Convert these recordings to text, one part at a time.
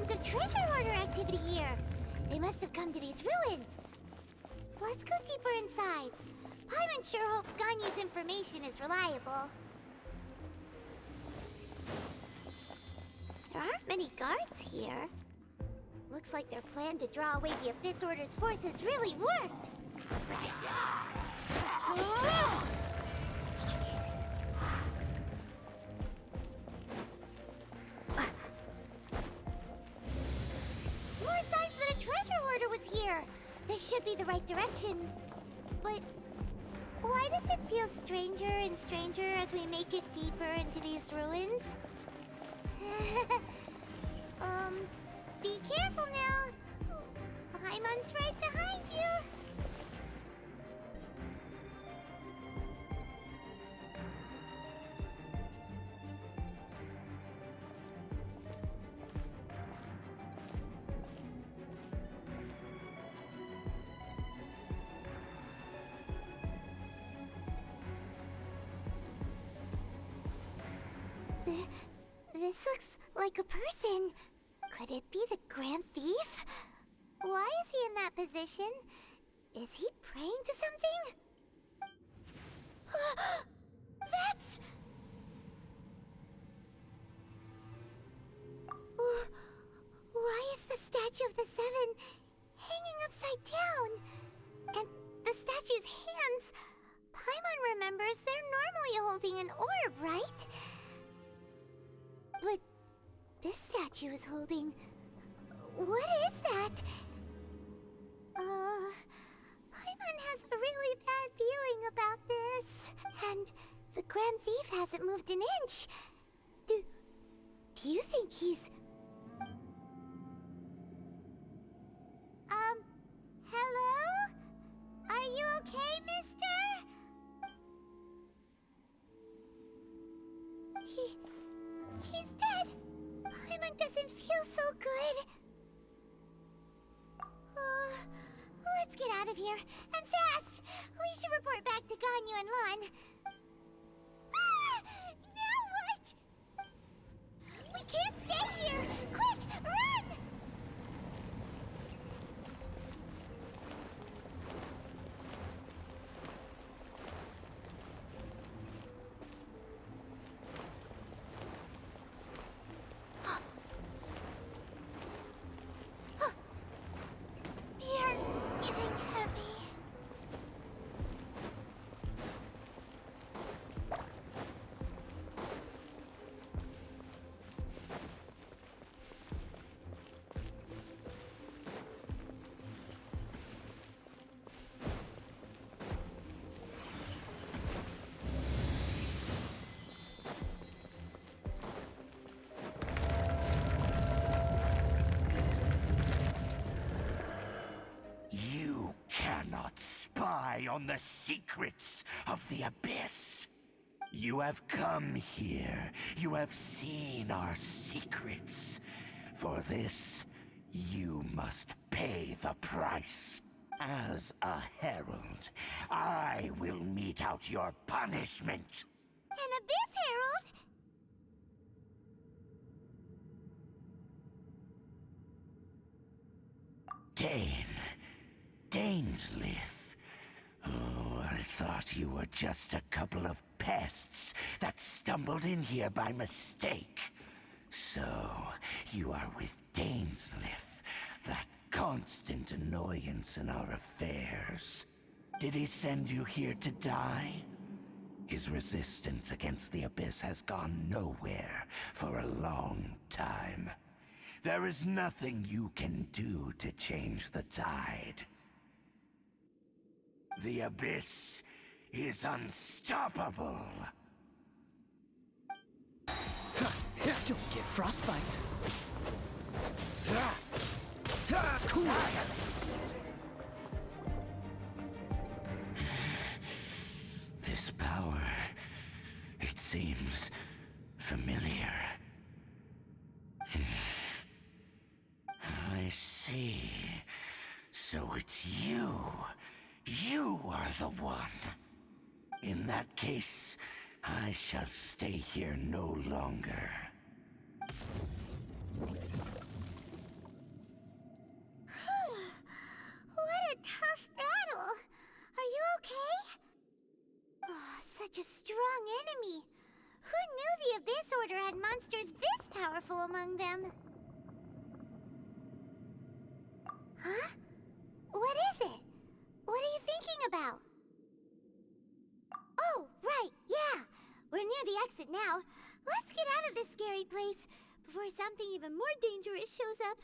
signs of treasure hoarder activity here. They must have come to these ruins. Let's go deeper inside. Paimon sure hopes Ganyu's information is reliable. There aren't many guards here. Looks like their plan to draw away the Abyss Order's forces really worked. More signs that a treasure hoarder was here. This should be the right direction. But why does it feel stranger and stranger as we make it deeper into these ruins? Be careful now. Paimon's right behind you. This looks like a person. Could it be the Grand Thief? Why is he in that position? Is he praying to something? That's... Why is the statue of the Seven hanging upside down? And the statue's hands... Paimon remembers they're normally holding an orb, right? But this statue is holding... What is that? Paimon has a really bad feeling about this. And the Grand Thief hasn't moved an inch. Do you think he's... Hello? Are you okay, mister? He's dead. Paimon doesn't feel so good. Let's get out of here, and fast! We should report back to Ganyu and Lan. Now what? We can't stay here! Quick, run! On the secrets of the Abyss. You have come here. You have seen our secrets. For this, you must pay the price. As a herald, I will mete out your punishment. An Abyss Herald? Dainsleif. Oh, I thought you were just a couple of pests that stumbled in here by mistake. So, you are with Dainsleif, that constant annoyance in our affairs. Did he send you here to die? His resistance against the Abyss has gone nowhere for a long time. There is nothing you can do to change the tide. The Abyss is unstoppable. Don't get frostbite. Cool. This power, it seems familiar. I see. So it's you. You are the one. In that case, I shall stay here no longer. such a strong enemy. Who knew the Abyss Order had monsters this powerful among them? Huh? What is it? What are you thinking about? Oh, right, yeah. We're near the exit now. Let's get out of this scary place before something even more dangerous shows up.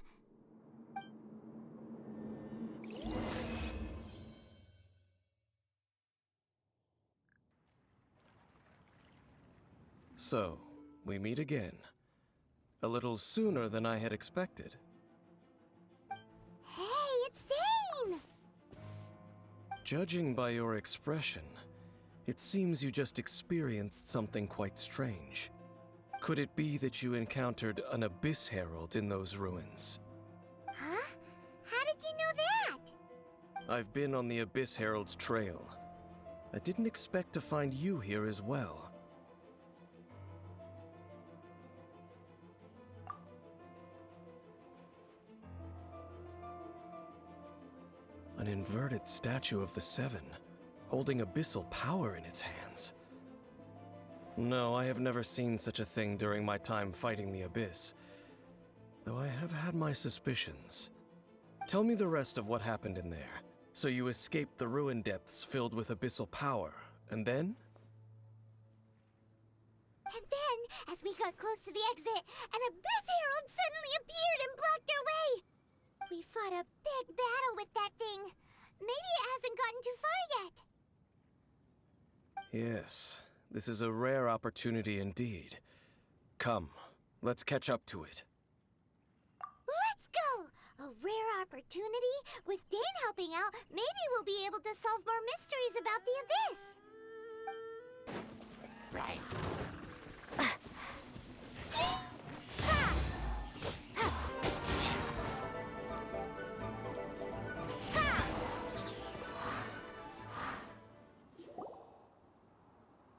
So, we meet again. A little sooner than I had expected. Hey, it's Dane! Judging by your expression, it seems you just experienced something quite strange. Could it be that you encountered an Abyss Herald in those ruins? Huh? How did you know that? I've been on the Abyss Herald's trail. I didn't expect to find you here as well. An inverted statue of the Seven, holding abyssal power in its hands. No, I have never seen such a thing during my time fighting the Abyss, though I have had my suspicions. Tell me the rest of what happened in there. So you escaped the ruin depths filled with abyssal power, and then? And then, as we got close to the exit, an Abyss Herald suddenly appeared and blocked our way! We fought a big battle with that thing. Maybe it hasn't gotten too far yet. Yes, this is a rare opportunity indeed. Come, let's catch up to it. Let's go! A rare opportunity? With Dane helping out, maybe we'll be able to solve more mysteries about the Abyss. Right.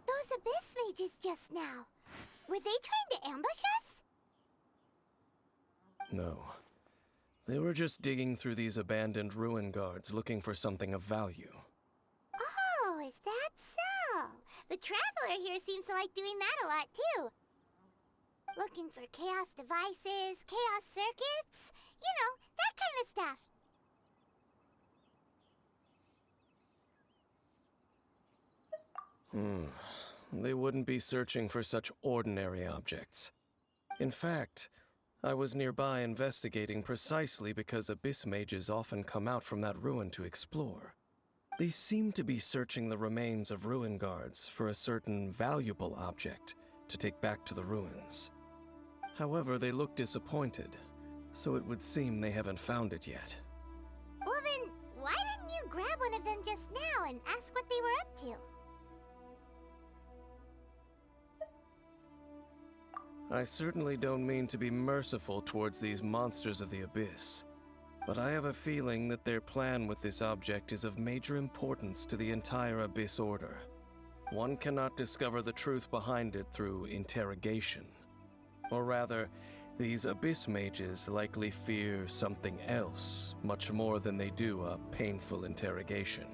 Those Abyss mages just now. Were they trying to ambush us? No. They were just digging through these abandoned ruin guards looking for something of value. Oh, is that so? The Traveler here seems to like doing that a lot, too. Looking for chaos devices, chaos circuits, you know, that kind of stuff. They wouldn't be searching for such ordinary objects. In fact, I was nearby investigating precisely because Abyss mages often come out from that ruin to explore. They seem to be searching the remains of ruin guards for a certain valuable object to take back to the ruins. However, they look disappointed, so it would seem they haven't found it yet. Well then, why didn't you grab one of them just now and ask what they were up to? I certainly don't mean to be merciful towards these monsters of the Abyss, but I have a feeling that their plan with this object is of major importance to the entire Abyss Order. One cannot discover the truth behind it through interrogation. Or rather, these Abyss mages likely fear something else much more than they do a painful interrogation.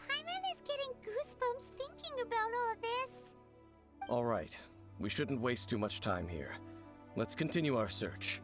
Paimon is getting goosebumps thinking about all of this. All right, we shouldn't waste too much time here. Let's continue our search.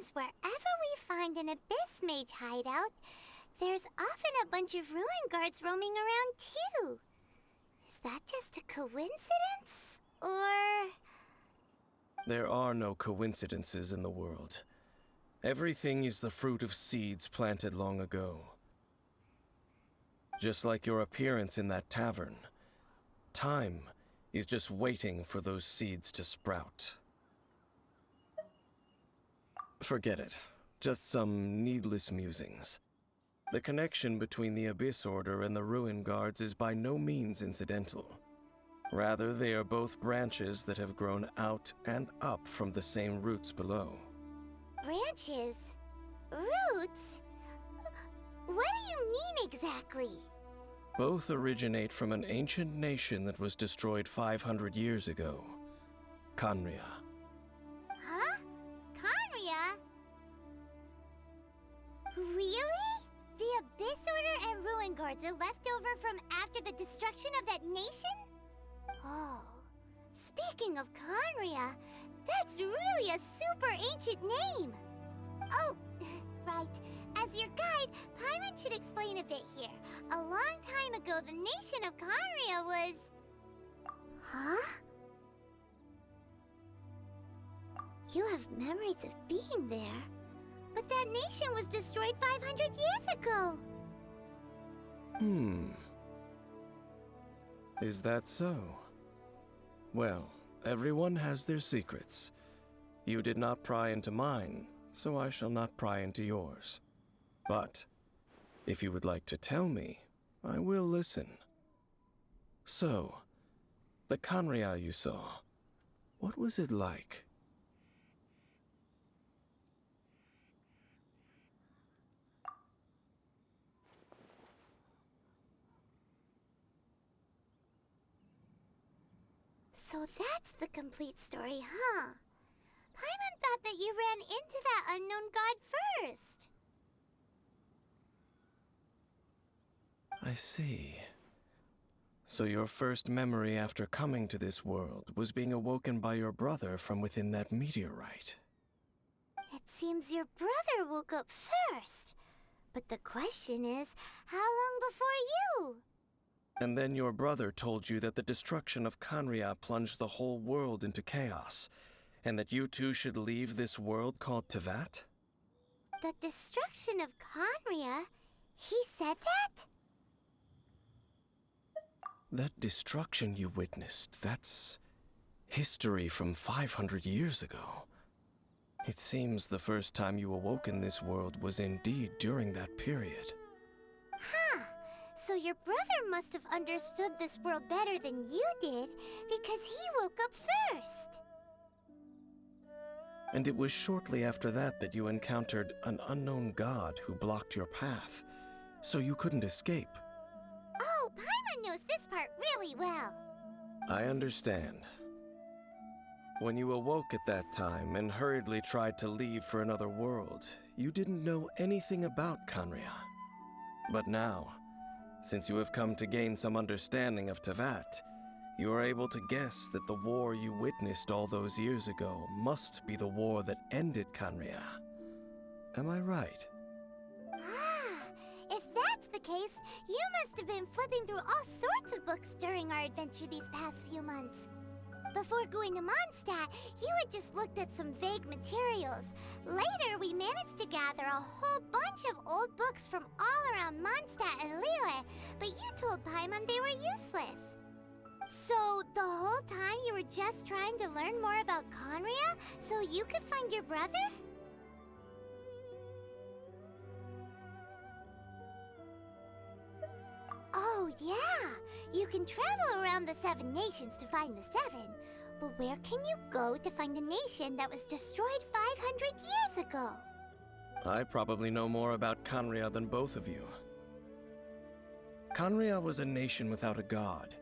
seems wherever we find an Abyss Mage hideout, there's often a bunch of ruin guards roaming around too. Is that just a coincidence? Or... There are no coincidences in the world. Everything is the fruit of seeds planted long ago. Just like your appearance in that tavern, time is just waiting for those seeds to sprout. Forget it. Just some needless musings. The connection between the Abyss Order and the Ruin Guards is by no means incidental. Rather, they are both branches that have grown out and up from the same roots below. Branches? Roots? What do you mean exactly? Both originate from an ancient nation that was destroyed 500 years ago, Khaenri'ah. Huh? Khaenri'ah? Really? The Abyss Order and Ruin Guards are left over from after the destruction of that nation? Oh, speaking of Khaenri'ah, that's really a super ancient name. Oh, right. As your guide, Paimon should explain a bit here. A long time ago, the nation of Khaenri'ah was... Huh? You have memories of being there. But that nation was destroyed 500 years ago. Is that so? Well, everyone has their secrets. You did not pry into mine, so I shall not pry into yours. But, if you would like to tell me, I will listen. So, the Khaenri'ah you saw, what was it like? So that's the complete story, huh? Paimon thought that you ran into that unknown god first. I see. So your first memory after coming to this world was being awoken by your brother from within that meteorite. It seems your brother woke up first. But the question is, how long before you? And then your brother told you that the destruction of Khaenri'ah plunged the whole world into chaos, and that you two should leave this world called Teyvat? The destruction of Khaenri'ah? He said that? That destruction you witnessed, that's history from 500 years ago. It seems the first time you awoke in this world was indeed during that period. Huh. So your brother must have understood this world better than you did, because he woke up first. And it was shortly after that that you encountered an unknown god who blocked your path, so you couldn't escape. Oh, Paimon knows this part really well. I understand. When you awoke at that time and hurriedly tried to leave for another world, you didn't know anything about Khaenri'ah. But now, since you have come to gain some understanding of Teyvat, you are able to guess that the war you witnessed all those years ago must be the war that ended Khaenri'ah. Am I right? Ah, if that's the case, you must have been flipping through all sorts of books during our adventure these past few months. Before going to Mondstadt, you had just looked at some vague materials. Later, we managed to gather a whole bunch of old books from all around Mondstadt and Liyue, but you told Paimon they were useless. So, the whole time you were just trying to learn more about Khaenri'ah so you could find your brother? Oh, yeah! You can travel around the 7 nations to find the 7. But where can you go to find a nation that was destroyed 500 years ago? I probably know more about Khaenri'ah than both of you. Khaenri'ah was a nation without a god.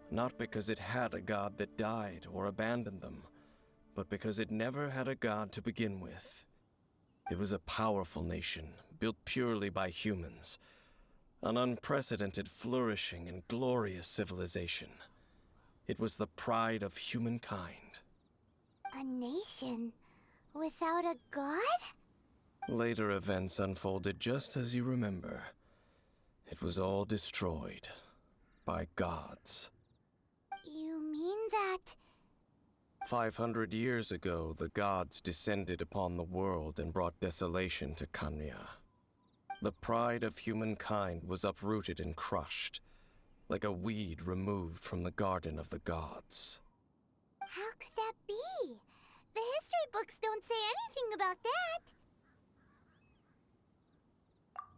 Not because it had a god that died or abandoned them, but because it never had a god to begin with. It was a powerful nation, built purely by humans. An unprecedented, flourishing, and glorious civilization. It was the pride of humankind. A nation Without a god? Later events unfolded just as you remember. It was all destroyed by gods. You mean that... 500 years ago, the gods descended upon the world and brought desolation to Kanya. The pride of humankind was uprooted and crushed, like a weed removed from the garden of the gods. How could that be? The history books don't say anything about that.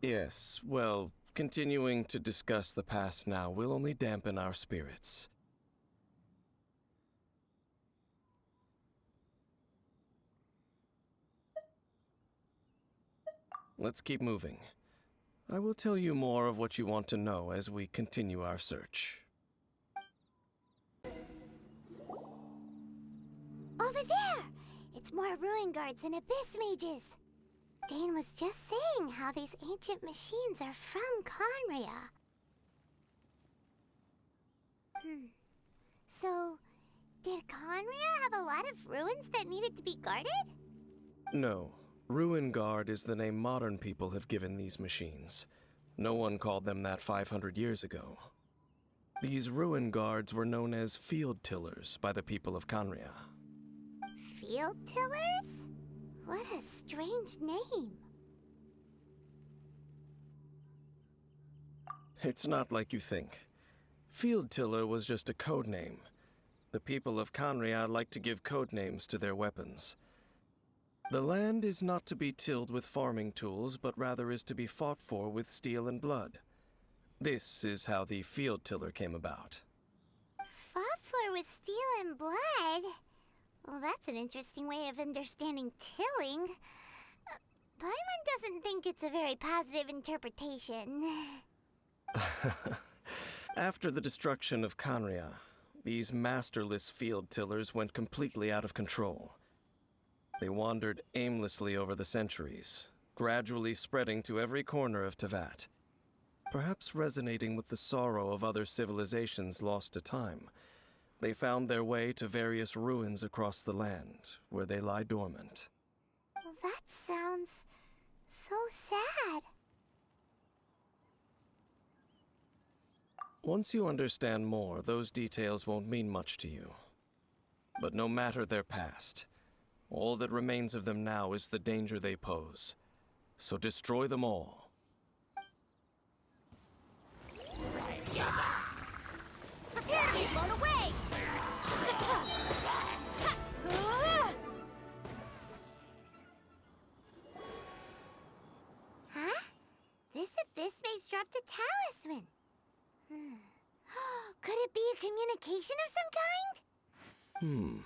Yes, well, continuing to discuss the past now will only dampen our spirits. Let's keep moving. I will tell you more of what you want to know as we continue our search. Over there! It's more ruin guards and abyss mages. Dane was just saying how these ancient machines are from Conria. So, did Conria have a lot of ruins that needed to be guarded? No. Ruin Guard is the name modern people have given these machines. No one called them that 500 years ago. These Ruin Guards were known as Field Tillers by the people of Conria. Field tillers? What a strange name. It's not like you think. Field Tiller was just a code name. The people of Conria like to give code names to their weapons. The land is not to be tilled with farming tools, but rather is to be fought for with steel and blood. This is how the Field Tiller came about. Fought for with steel and blood? Well, that's an interesting way of understanding tilling. Paimon doesn't think it's a very positive interpretation. After the destruction of Conria, these masterless field tillers went completely out of control. They wandered aimlessly over the centuries, gradually spreading to every corner of Teyvat. Perhaps resonating with the sorrow of other civilizations lost to time, they found their way to various ruins across the land, where they lie dormant. Well, that sounds so sad. Once you understand more, those details won't mean much to you. But no matter their past, all that remains of them now is the danger they pose. So destroy them all. Prepare to be blown away! Huh? This abyss mage dropped a talisman. Could it be a communication of some kind?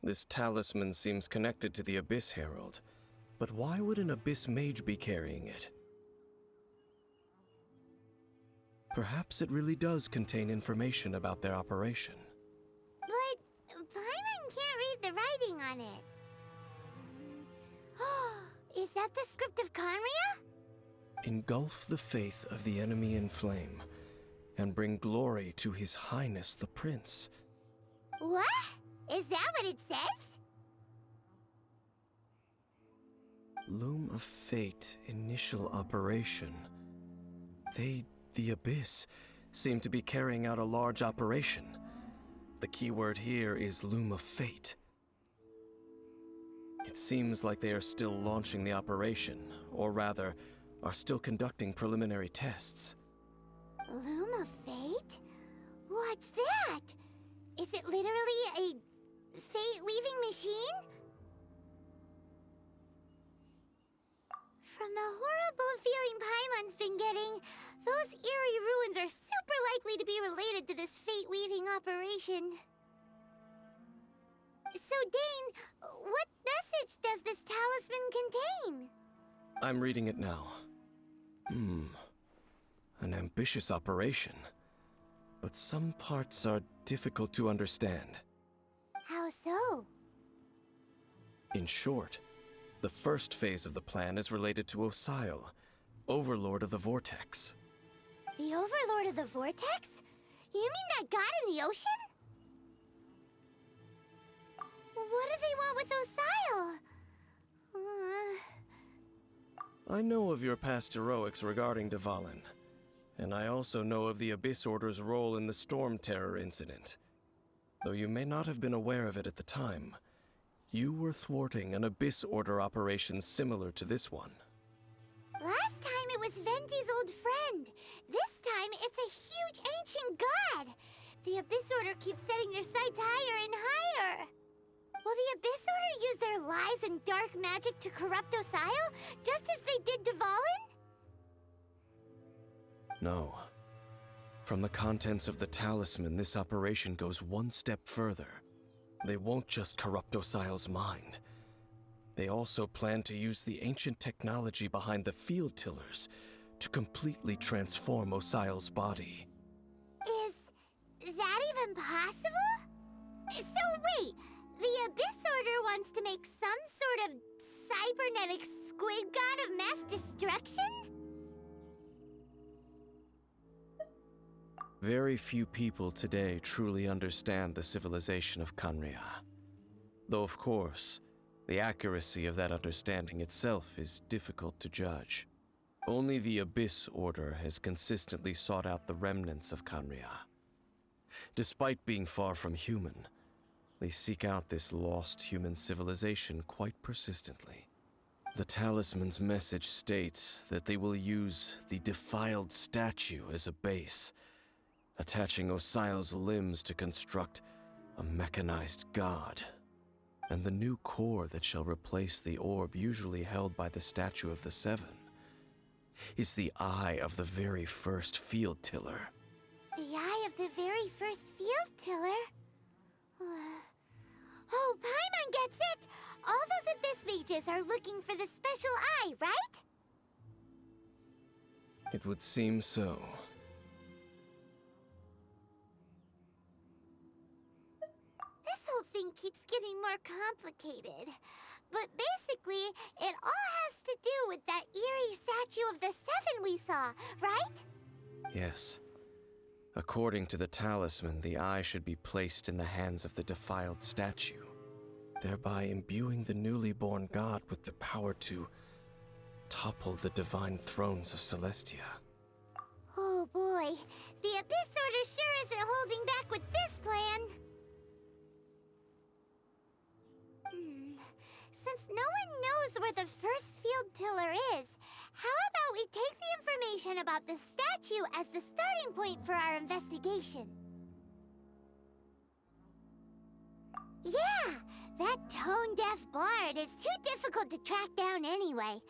This talisman seems connected to the Abyss Herald. But why would an Abyss Mage be carrying it? Perhaps it really does contain information about their operation. But Paimon can't read the writing on it. Is that the script of Conria? Engulf the faith of the enemy in flame, and bring glory to His Highness the Prince. What? Is that what it says? Loom of Fate, initial operation. They, the Abyss, seem to be carrying out a large operation. The keyword here is Loom of Fate. It seems like they are still launching the operation, or rather, are still conducting preliminary tests. Loom of Fate? What's that? Is it literally a fate-weaving machine? From the horrible feeling Paimon's been getting, those eerie ruins are super likely to be related to this fate-weaving operation. So, Dane, what message does this talisman contain? I'm reading it now. An ambitious operation. But some parts are difficult to understand. How so? In short, the first phase of the plan is related to Osial, Overlord of the Vortex. The Overlord of the Vortex? You mean that god in the ocean? What do they want with Osial? I know of your past heroics regarding Dvalin, and I also know of the Abyss Order's role in the Storm Terror incident. Though you may not have been aware of it at the time, you were thwarting an Abyss Order operation similar to this one. Last time it was Vendi's old friend. This time it's a huge ancient god. The Abyss Order keeps setting their sights higher and higher. Will the Abyss Order use their lies and dark magic to corrupt Osile, just as they did Dvalin? No. From the contents of the talisman, this operation goes one step further. They won't just corrupt Osile's mind. They also plan to use the ancient technology behind the field tillers to completely transform Osile's body. Is that even possible? So wait, the Abyss Order wants to make some sort of cybernetic squid god of mass destruction? Very few people today truly understand the civilization of Khaenri'ah. Though of course, the accuracy of that understanding itself is difficult to judge. Only the Abyss Order has consistently sought out the remnants of Khaenri'ah. Despite being far from human, they seek out this lost human civilization quite persistently. The talisman's message states that they will use the defiled statue as a base, attaching Osile's limbs to construct a mechanized god. And the new core that shall replace the orb usually held by the Statue of the Seven is the eye of the very first field tiller. The eye of the very first field tiller? Oh, Paimon gets it! All those Abyss mages are looking for the special eye, right? It would seem so. This whole thing keeps getting more complicated. But basically, it all has to do with that eerie statue of the Seven we saw, right? Yes. According to the talisman, the eye should be placed in the hands of the defiled statue, thereby imbuing the newly born god with the power to topple the divine thrones of Celestia. Oh boy, the Abyss Order sure isn't holding back with this plan. Since no one knows where the first field tiller is, how about we take the information about the statue as the starting point for our investigation? Yeah, that tone-deaf bard is too difficult to track down anyway.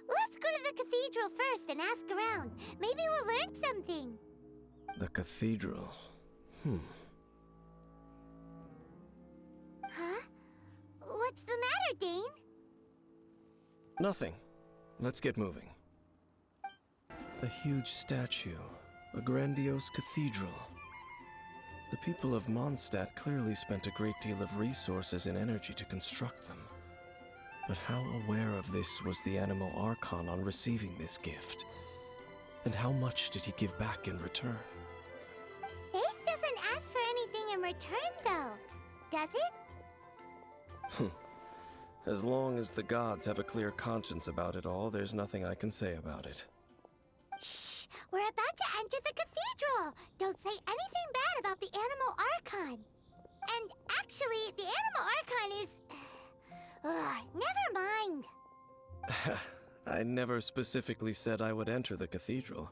Let's go to the cathedral first and ask around. Maybe we'll learn something. The cathedral. Huh? What's the matter, Dane? Nothing. Let's get moving. A huge statue. A grandiose cathedral. The people of Mondstadt clearly spent a great deal of resources and energy to construct them. But how aware of this was the Animal Archon on receiving this gift? And how much did he give back in return? Faith doesn't ask for anything in return, though. Does it? As long as the gods have a clear conscience about it all, there's nothing I can say about it. Shh! We're about to enter the cathedral! Don't say anything bad about the Animal Archon. And actually, the Animal Archon is... never mind. I never specifically said I would enter the cathedral.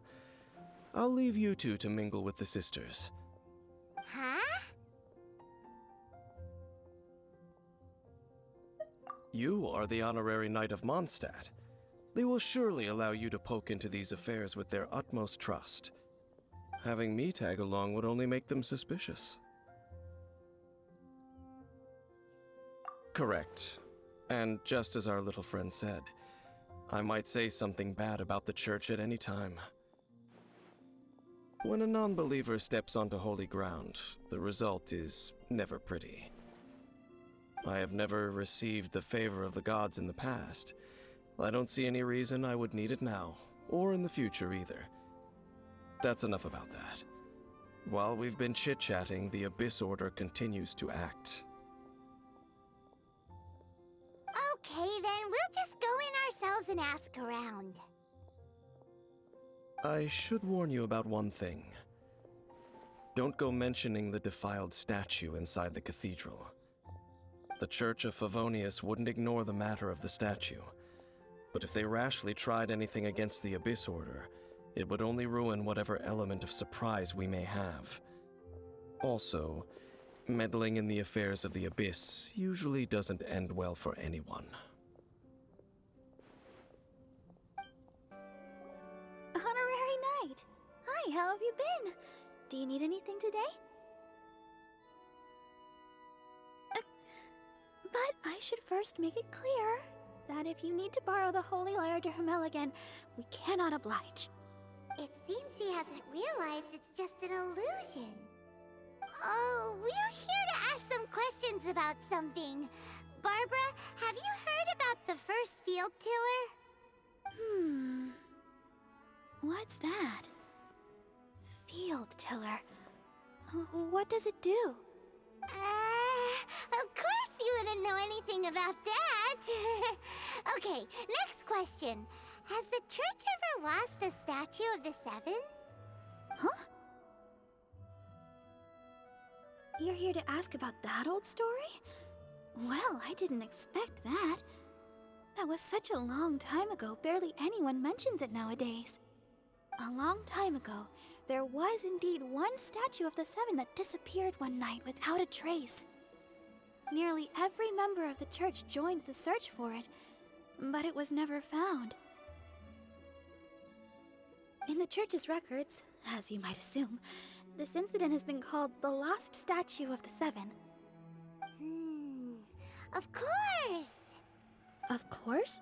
I'll leave you two to mingle with the sisters. Huh? You are the honorary knight of Mondstadt. They will surely allow you to poke into these affairs with their utmost trust. Having me tag along would only make them suspicious. Correct. And just as our little friend said, I might say something bad about the church at any time. When a non-believer steps onto holy ground, the result is never pretty. I have never received the favor of the gods in the past. I don't see any reason I would need it now, or in the future either. That's enough about that. While we've been chit-chatting, the Abyss Order continues to act. Okay, then we'll just go in ourselves doesn't ask around. I should warn you about one thing. Don't go mentioning the defiled statue inside the cathedral. The Church of Favonius wouldn't ignore the matter of the statue, but if they rashly tried anything against the Abyss Order, it would only ruin whatever element of surprise we may have. Also, meddling in the affairs of the Abyss usually doesn't end well for anyone. Honorary Knight! Hi, how have you been? Do you need anything today? But I should first make it clear that if you need to borrow the Holy Lyre to Hermel again, we cannot oblige. It seems she hasn't realized it's just an illusion. Oh, we're here to ask some questions about something. Barbara, have you heard about the first field tiller? What's that? Field tiller. What does it do? Of course you wouldn't know anything about that. Okay, next question. Has the church ever lost a statue of the Seven? Huh? You're here to ask about that old story? Well, I didn't expect that. That was such a long time ago, barely anyone mentions it nowadays. A long time ago, there was indeed one statue of the Seven that disappeared one night without a trace. Nearly every member of the church joined the search for it, but it was never found. In the church's records, as you might assume, this incident has been called the Lost Statue of the Seven. Of course! Of course?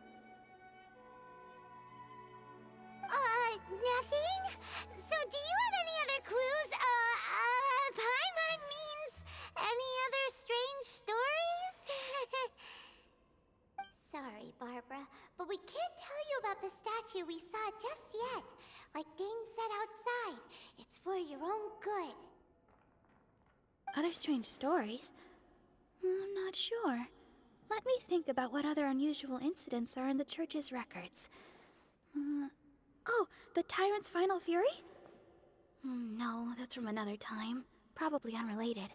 Nothing? So do you have any other clues? Paimon means any other strange stories? Sorry, Barbara, but we can't tell you about the statue we saw just yet. Like Dane said outside, it's for your own good. Other strange stories? I'm not sure. Let me think about what other unusual incidents are in the church's records. Oh, the Tyrant's Final Fury? No, that's from another time. Probably unrelated.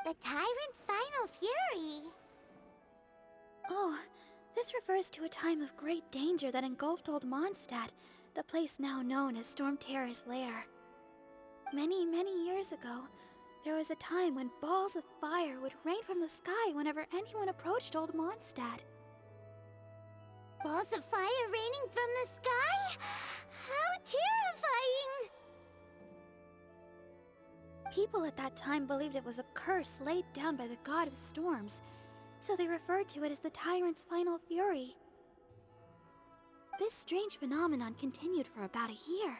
The Tyrant's Final Fury? Oh, this refers to a time of great danger that engulfed Old Mondstadt, the place now known as Storm Terror's lair. Many, many years ago, there was a time when balls of fire would rain from the sky whenever anyone approached Old Mondstadt. Balls of fire raining from the sky? How terrifying! People at that time believed it was a curse laid down by the god of storms, so they referred to it as the Tyrant's Final Fury. This strange phenomenon continued for about a year.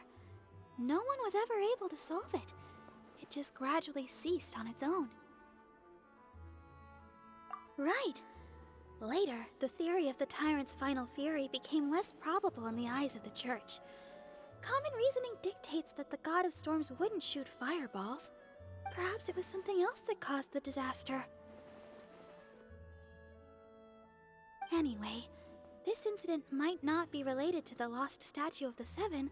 No one was ever able to solve it. It just gradually ceased on its own. Right. Later, the theory of the Tyrant's Final Fury became less probable in the eyes of the church. Common reasoning dictates that the god of storms wouldn't shoot fireballs. Perhaps it was something else that caused the disaster. Anyway, this incident might not be related to the lost statue of the Seven,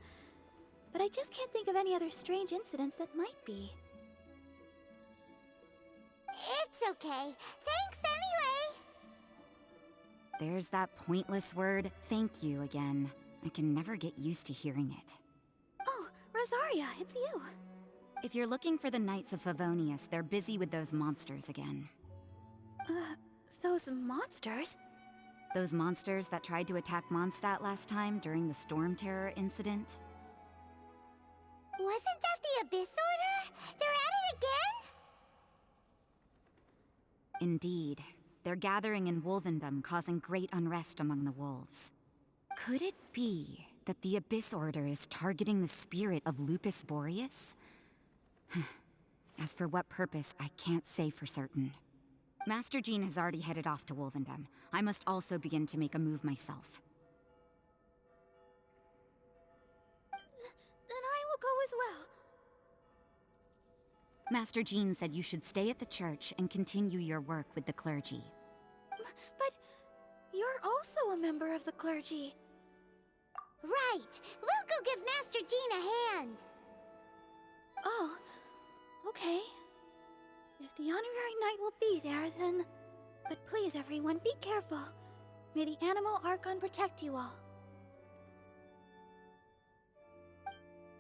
but I just can't think of any other strange incidents that might be. It's okay. Thanks anyway! There's that pointless word, thank you, again. I can never get used to hearing it. Oh, Rosaria, it's you. If you're looking for the Knights of Favonius, they're busy with those monsters again. Those monsters? Those monsters that tried to attack Mondstadt last time during the Storm Terror incident? Wasn't that the Abyss Order? They're at it again? Indeed. They're gathering in Wolvendom, causing great unrest among the wolves. Could it be that the Abyss Order is targeting the spirit of Lupus Boreas? As for what purpose, I can't say for certain. Master Jean has already headed off to Wolvendom. I must also begin to make a move myself. Then I will go as well. Master Jean said you should stay at the church and continue your work with the clergy. But you're also a member of the clergy. Right! We'll go give Master Dean a hand! Oh, okay. If the honorary knight will be there, then... But please, everyone, be careful. May the Animal Archon protect you all.